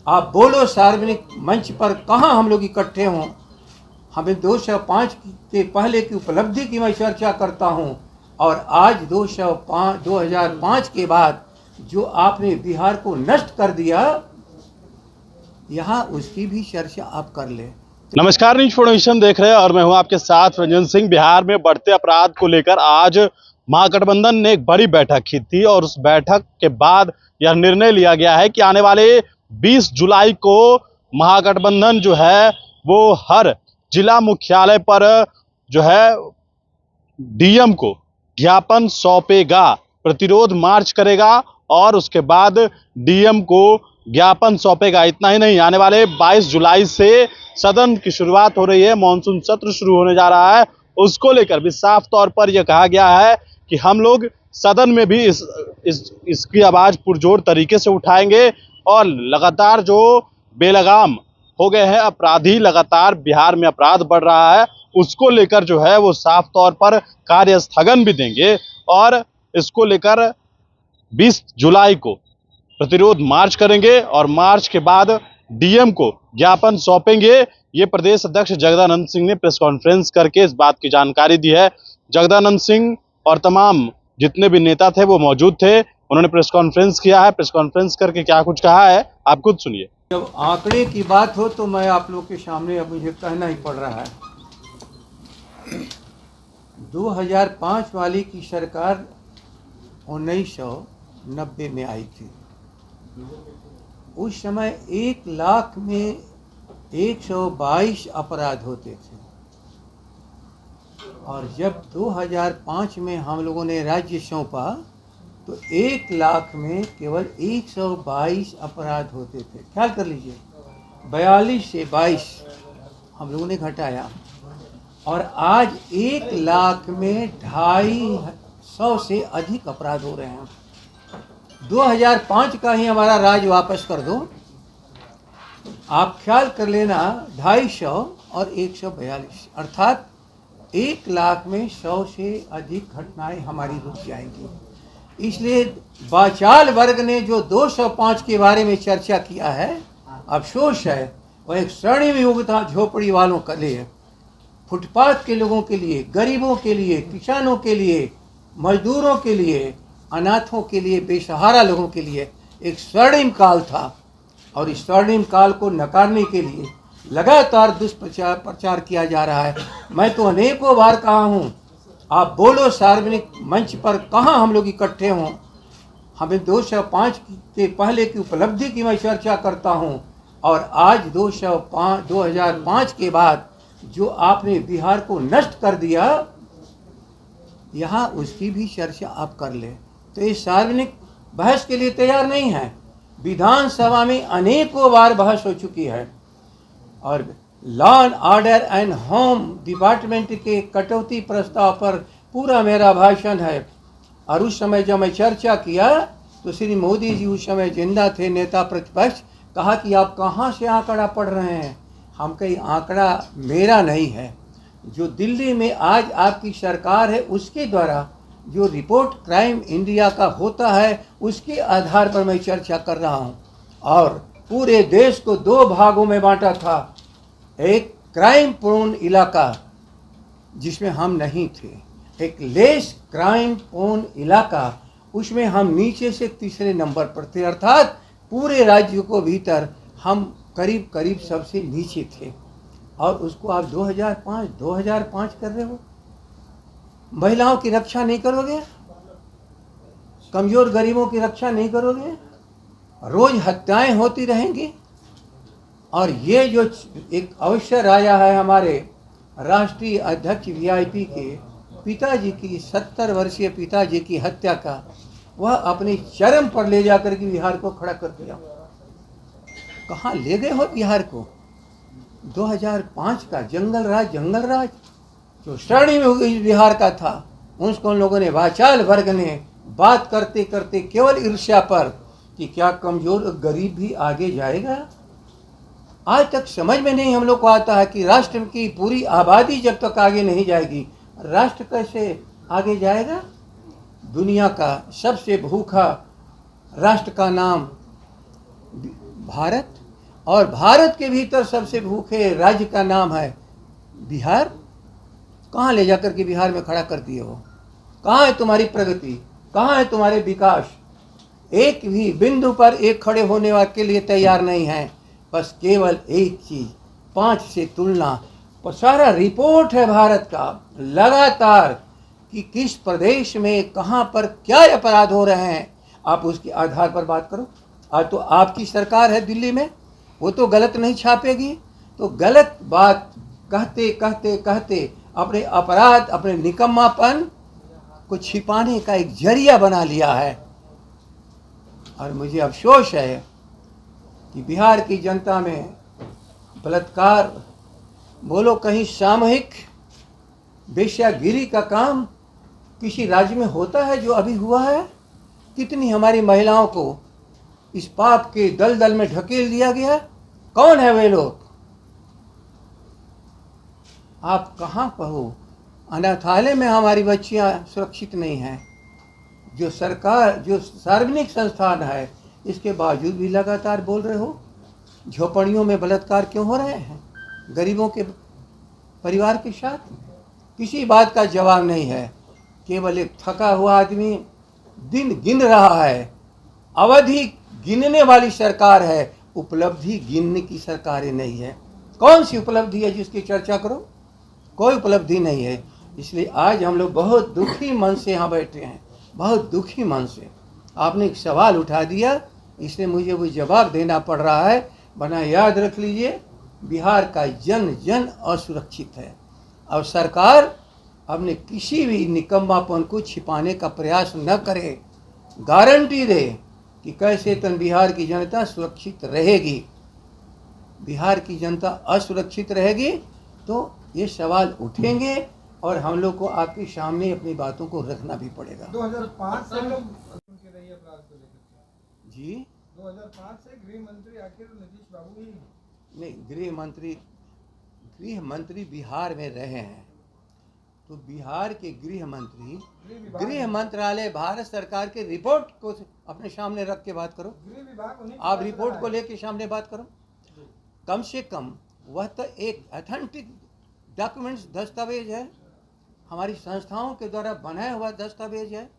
आप बोलो सार्वजनिक मंच पर, कहाँ हम लोग इकट्ठे हों। हमें 205 के पहले की उपलब्धि की मैं चर्चा करता हूं, और आज 2005 के बाद जो आपने बिहार को नष्ट कर दिया, यहाँ उसकी भी चर्चा आप कर ले। नमस्कार, न्यूज इन्फॉर्मेशन देख रहे हैं और मैं हूं आपके साथ रंजन सिंह। बिहार में बढ़ते अपराध को लेकर आज महागठबंधन ने एक बड़ी बैठक की थी और उस बैठक के बाद यह निर्णय लिया गया है कि आने वाले 20 जुलाई को महागठबंधन जो है वो हर जिला मुख्यालय पर जो है डीएम को ज्ञापन सौंपेगा, प्रतिरोध मार्च करेगा और उसके बाद डीएम को ज्ञापन सौंपेगा। इतना ही नहीं, आने वाले 22 जुलाई से सदन की शुरुआत हो रही है, मानसून सत्र शुरू होने जा रहा है। उसको लेकर भी साफ तौर पर यह कहा गया है कि हम लोग सदन में भी इसकी आवाज पुरजोर तरीके से उठाएंगे और लगातार जो बेलगाम हो गए हैं अपराधी, लगातार बिहार में अपराध बढ़ रहा है, उसको लेकर जो है वो साफ तौर पर कार्य स्थगन भी देंगे और इसको लेकर 20 जुलाई को प्रतिरोध मार्च करेंगे और मार्च के बाद डीएम को ज्ञापन सौंपेंगे। ये प्रदेश अध्यक्ष जगदानंद सिंह ने प्रेस कॉन्फ्रेंस करके इस बात की जानकारी दी है। जगदानंद सिंह और तमाम जितने भी नेता थे वो मौजूद थे, उन्होंने प्रेस कॉन्फ्रेंस किया है। प्रेस कॉन्फ्रेंस करके क्या कुछ कहा है आप खुद सुनिए। जब आंकड़े की बात हो तो मैं आप लोग के सामने अब मुझे कहना ही पड़ रहा है। 2005 वाली की सरकार 1990 में आई थी। उस समय 1 लाख में 122 अपराध होते थे, और जब 2005 में हम लोगों ने राज्य सौंपा तो 1 लाख में केवल 122 अपराध होते थे। ख्याल कर लीजिए, 42 से 22 हम लोगों ने घटाया, और आज 1 लाख में 250 से अधिक अपराध हो रहे हैं। 2005 का ही हमारा राज वापस कर दो, आप ख्याल कर लेना, 250 और 142, अर्थात 1 लाख में 100 से अधिक घटनाएं हमारी रुक जाएंगी। इसलिए बाचाल वर्ग ने जो 205 के बारे में चर्चा किया है, अफसोस है, वह एक स्वर्णिम युग था झोपड़ी वालों के लिए, फुटपाथ के लोगों के लिए, गरीबों के लिए, किसानों के लिए, मजदूरों के लिए, अनाथों के लिए, बेसहारा लोगों के लिए एक स्वर्णिम काल था। और इस स्वर्णिम काल को नकारने के लिए लगातार दुष्प्रचार किया जा रहा है। मैं तो अनेकों बार कहा हूँ, आप बोलो सार्वजनिक मंच पर, कहाँ हम लोग इकट्ठे हों। हमें 205 के पहले की उपलब्धि की मैं चर्चा करता हूँ, और आज 2005 के बाद जो आपने बिहार को नष्ट कर दिया, यहाँ उसकी भी चर्चा आप कर ले। तो ये सार्वजनिक बहस के लिए तैयार नहीं है। विधानसभा में अनेकों बार बहस हो चुकी है, और law and order and home department के कटौती प्रस्ताव पर पूरा मेरा भाषण है। और उस समय जब मैं चर्चा किया तो श्री मोदी जी उस समय जिंदा थे, नेता प्रतिपक्ष, कहा कि आप कहाँ से आंकड़ा पढ़ रहे हैं। हम कहीं आंकड़ा मेरा नहीं है, जो दिल्ली में आज आपकी सरकार है उसके द्वारा जो रिपोर्ट क्राइम इंडिया का होता है उसके आधार पर मैं चर्चा कर रहा हूँ। और पूरे देश को 2 भागों में बांटा था, एक क्राइम पूर्ण इलाका जिसमें हम नहीं थे, एक लेस क्राइम पूर्ण इलाका, उसमें हम नीचे से तीसरे नंबर पर थे, अर्थात पूरे राज्य को भीतर हम करीब करीब सबसे नीचे थे। और उसको आप 2005 कर रहे हो। महिलाओं की रक्षा नहीं करोगे, कमजोर गरीबों की रक्षा नहीं करोगे, रोज हत्याएं होती रहेंगी। और ये जो एक अवसर आया है हमारे राष्ट्रीय अध्यक्ष वीआईपी के पिताजी की, 70 वर्षीय पिताजी की हत्या का, वह अपने चरम पर ले जाकर के बिहार को खड़ा कर दिया। कहाँ ले गए हो बिहार को? 2005 का जंगल राज जो स्वर्णिम युग बिहार का था, उसको उन लोगों ने, वाचाल वर्ग ने, बात करते करते केवल ईर्ष्या पर कि क्या कमजोर गरीब भी आगे जाएगा, आज तक समझ में नहीं हम लोग को आता है कि राष्ट्र की पूरी आबादी जब तक आगे नहीं जाएगी, राष्ट्र कैसे आगे जाएगा। दुनिया का सबसे भूखा राष्ट्र का नाम भारत, और भारत के भीतर सबसे भूखे राज्य का नाम है बिहार। कहाँ ले जाकर के बिहार में खड़ा कर दिए हो? कहाँ है तुम्हारी प्रगति? कहाँ है तुम्हारे विकास? एक भी बिंदु पर एक खड़े होने के लिए तैयार नहीं है। बस केवल एक चीज, 5 से तुलना। पर सारा रिपोर्ट है भारत का लगातार कि किस प्रदेश में कहाँ पर क्या अपराध हो रहे हैं, आप उसके आधार पर बात करो। आज तो आपकी सरकार है दिल्ली में, वो तो गलत नहीं छापेगी। तो गलत बात कहते कहते कहते अपने अपराध, अपने निकम्मापन को छिपाने का एक जरिया बना लिया है। और मुझे अफसोस है कि बिहार की जनता में बलात्कार बोलो, कहीं सामूहिक वेश्यागिरी का काम किसी राज्य में होता है जो अभी हुआ है? कितनी हमारी महिलाओं को इस पाप के दलदल में ढकेल दिया गया। कौन है वे लोग? आप कहाँ पहो? अनाथालय में हमारी बच्चियां सुरक्षित नहीं हैं। जो सरकार, जो सार्वजनिक संस्थान है, इसके बावजूद भी लगातार बोल रहे हो। झोपड़ियों में बलात्कार क्यों हो रहे हैं गरीबों के परिवार के साथ? किसी बात का जवाब नहीं है। केवल एक थका हुआ आदमी दिन गिन रहा है। अवधि गिनने वाली सरकार है, उपलब्धि गिनने की सरकारें नहीं है। कौन सी उपलब्धि है जिसकी चर्चा करो? कोई उपलब्धि नहीं है। इसलिए आज हम लोग बहुत दुखी मन से यहाँ बैठे हैं, बहुत दुखी मन से। आपने एक सवाल उठा दिया, इसलिए मुझे वो जवाब देना पड़ रहा है। वरना याद रख लीजिए, बिहार का जन जन असुरक्षित है और सरकार अपने किसी भी निकम्मापन को छिपाने का प्रयास न करे। गारंटी दे कि कैसे तन बिहार की जनता सुरक्षित रहेगी। बिहार की जनता असुरक्षित रहेगी तो ये सवाल उठेंगे और हम लोग को आपके सामने अपनी बातों को रखना भी पड़ेगा। 2005 से उनके रही अपराध को लेकर जी 2005 से गृह मंत्री आखिर नीतीश बाबू ही नहीं, गृह मंत्री बिहार में रहे हैं। तो बिहार के गृह मंत्रालय भारत सरकार के रिपोर्ट को अपने सामने रख के बात करो। गृह विभाग उन्हीं आप रिपोर्ट को लेके सामने बात करो। कम से कम वह तो एक ऑथेंटिक डॉक्यूमेंट्स, दस्तावेज है, हमारी संस्थाओं के द्वारा बनाया हुआ दस्तावेज है।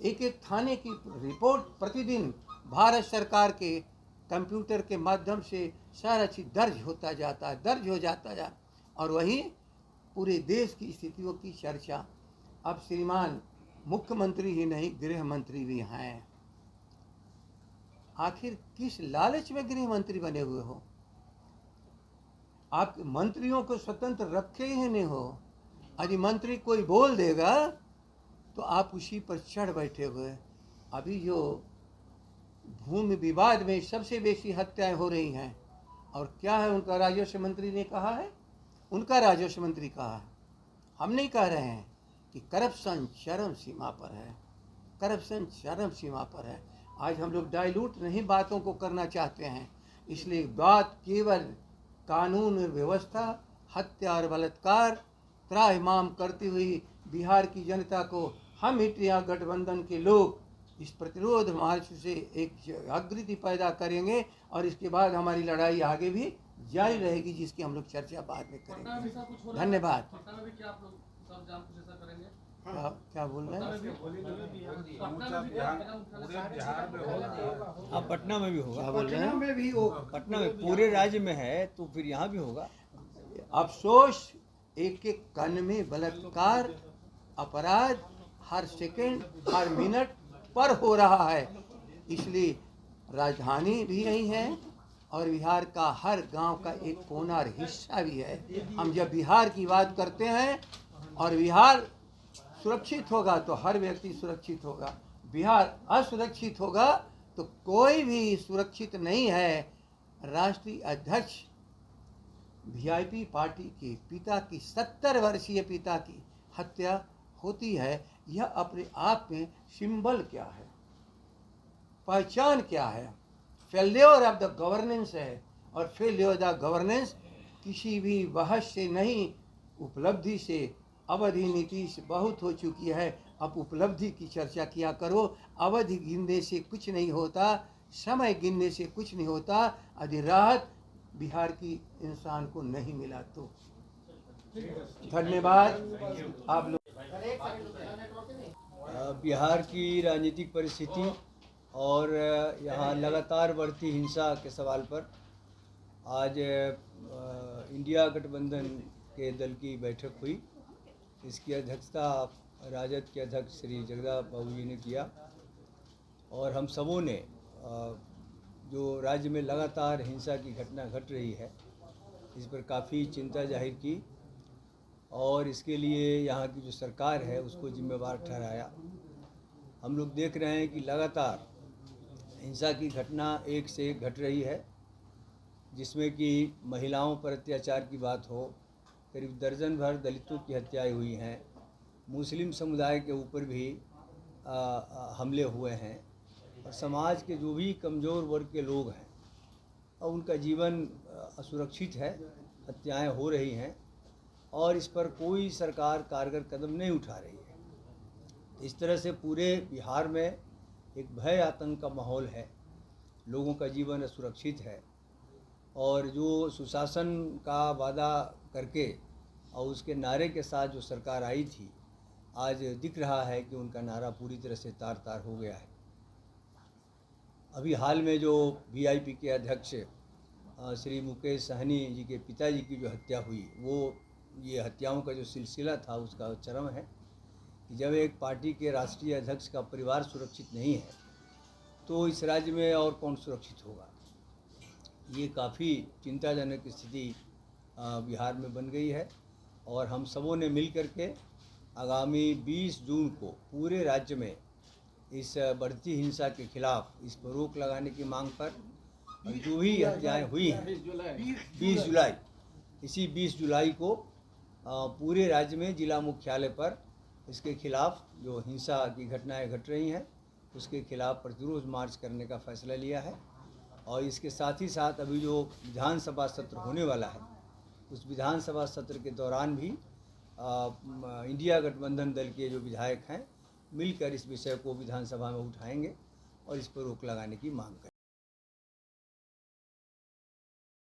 एक एक थाने की रिपोर्ट प्रतिदिन भारत सरकार के कंप्यूटर के माध्यम से सारा चीज दर्ज होता जाता है, और वही पूरे देश की स्थितियों की चर्चा। अब श्रीमान मुख्यमंत्री ही नहीं, गृह मंत्री भी हैं। आखिर किस लालच में गृह मंत्री बने हुए हो? आप मंत्रियों को स्वतंत्र रखे ही नहीं हो। यदि मंत्री कोई बोल देगा तो आप उसी पर चढ़ बैठे हुए। अभी जो भूमि विवाद में सबसे बेसी हत्याएं हो रही हैं, और क्या है उनका राजस्व मंत्री ने कहा है, उनका राजस्व मंत्री कहा है, हम नहीं कह रहे हैं कि करप्शन चरम सीमा पर है, करप्शन चरम सीमा पर है। आज हम लोग डाइल्यूट नहीं बातों को करना चाहते हैं, इसलिए बात केवल कानून व्यवस्था, हत्या और बलात्कार त्राहिमाम करती हुई बिहार की जनता को हम इंडिया गठबंधन के लोग इस प्रतिरोध मार्च से एक जागृति पैदा करेंगे, और इसके बाद हमारी लड़ाई आगे भी जारी रहेगी, जिसकी हम लोग चर्चा बाद में करेंगे। धन्यवाद। क्या बोल रहे हैं? हाँ, पटना में भी होगा। क्या बोल रहे हैं? पटना में पूरे राज्य में है तो फिर यहाँ भी होगा। अफसोस, एक एक कण में बलात्कार अपराध हर सेकंड हर मिनट पर हो रहा है। इसलिए राजधानी भी यही है और बिहार का हर गांव का एक कोना और हिस्सा भी है। हम जब बिहार की बात करते हैं और बिहार सुरक्षित होगा तो हर व्यक्ति सुरक्षित होगा, बिहार असुरक्षित होगा तो कोई भी सुरक्षित नहीं है। राष्ट्रीय अध्यक्ष वीआईपी पार्टी के पिता की 70 वर्षीय पिता की हत्या होती है, यह अपने आप में सिंबल क्या है, पहचान क्या है? फेल्योर ऑफ द गवर्नेंस है, और फेल्योर द गवर्नेंस किसी भी बहस से नहीं, उपलब्धि से। अवधि नीतीश बहुत हो चुकी है, अब उपलब्धि की चर्चा किया करो। अवधि गिनने से कुछ नहीं होता। समय गिनने से कुछ नहीं होता। यदि राहत बिहार की इंसान को नहीं मिला तो। धन्यवाद आप लोग। बिहार की राजनीतिक परिस्थिति और यहाँ लगातार बढ़ती हिंसा के सवाल पर आज इंडिया गठबंधन के दल की बैठक हुई। इसकी अध्यक्षता राजद के अध्यक्ष श्री जगदाप बाबू जी ने किया और हम सबों ने जो राज्य में लगातार हिंसा की घटना घट रही है इस पर काफ़ी चिंता जाहिर की और इसके लिए यहाँ की जो सरकार है उसको जिम्मेवार ठहराया। हम लोग देख रहे हैं कि लगातार हिंसा की घटना एक से एक घट रही है, जिसमें कि महिलाओं पर अत्याचार की बात हो, करीब दर्जन भर दलितों की हत्याएं हुई हैं, मुस्लिम समुदाय के ऊपर भी हमले हुए हैं और समाज के जो भी कमज़ोर वर्ग के लोग हैं और उनका जीवन असुरक्षित है, हत्याएं हो रही हैं और इस पर कोई सरकार कारगर कदम नहीं उठा रही है। इस तरह से पूरे बिहार में एक भय आतंक का माहौल है, लोगों का जीवन असुरक्षित है और जो सुशासन का वादा करके और उसके नारे के साथ जो सरकार आई थी, आज दिख रहा है कि उनका नारा पूरी तरह से तार तार हो गया है। अभी हाल में जो वीआईपी के अध्यक्ष श्री मुकेश सहनी जी के पिताजी की जो हत्या हुई, वो ये हत्याओं का जो सिलसिला था उसका चरम है कि जब एक पार्टी के राष्ट्रीय अध्यक्ष का परिवार सुरक्षित नहीं है तो इस राज्य में और कौन सुरक्षित होगा। ये काफ़ी चिंताजनक स्थिति बिहार में बन गई है और हम सबों ने मिल कर के आगामी 20 जून को पूरे राज्य में इस बढ़ती हिंसा के खिलाफ इस पर रोक लगाने की मांग पर जो भी हत्याएँ हुई हैं 20 जुलाई, इसी 20 जुलाई को पूरे राज्य में जिला मुख्यालय पर इसके खिलाफ जो हिंसा की घटनाएं घट रही हैं उसके खिलाफ प्रतिरोध मार्च करने का फैसला लिया है। और इसके साथ ही साथ अभी जो विधानसभा सत्र होने वाला है उस विधानसभा सत्र के दौरान भी इंडिया गठबंधन दल के जो विधायक हैं मिलकर इस विषय को विधानसभा में उठाएंगे और इस पर रोक लगाने की मांग करेंगे।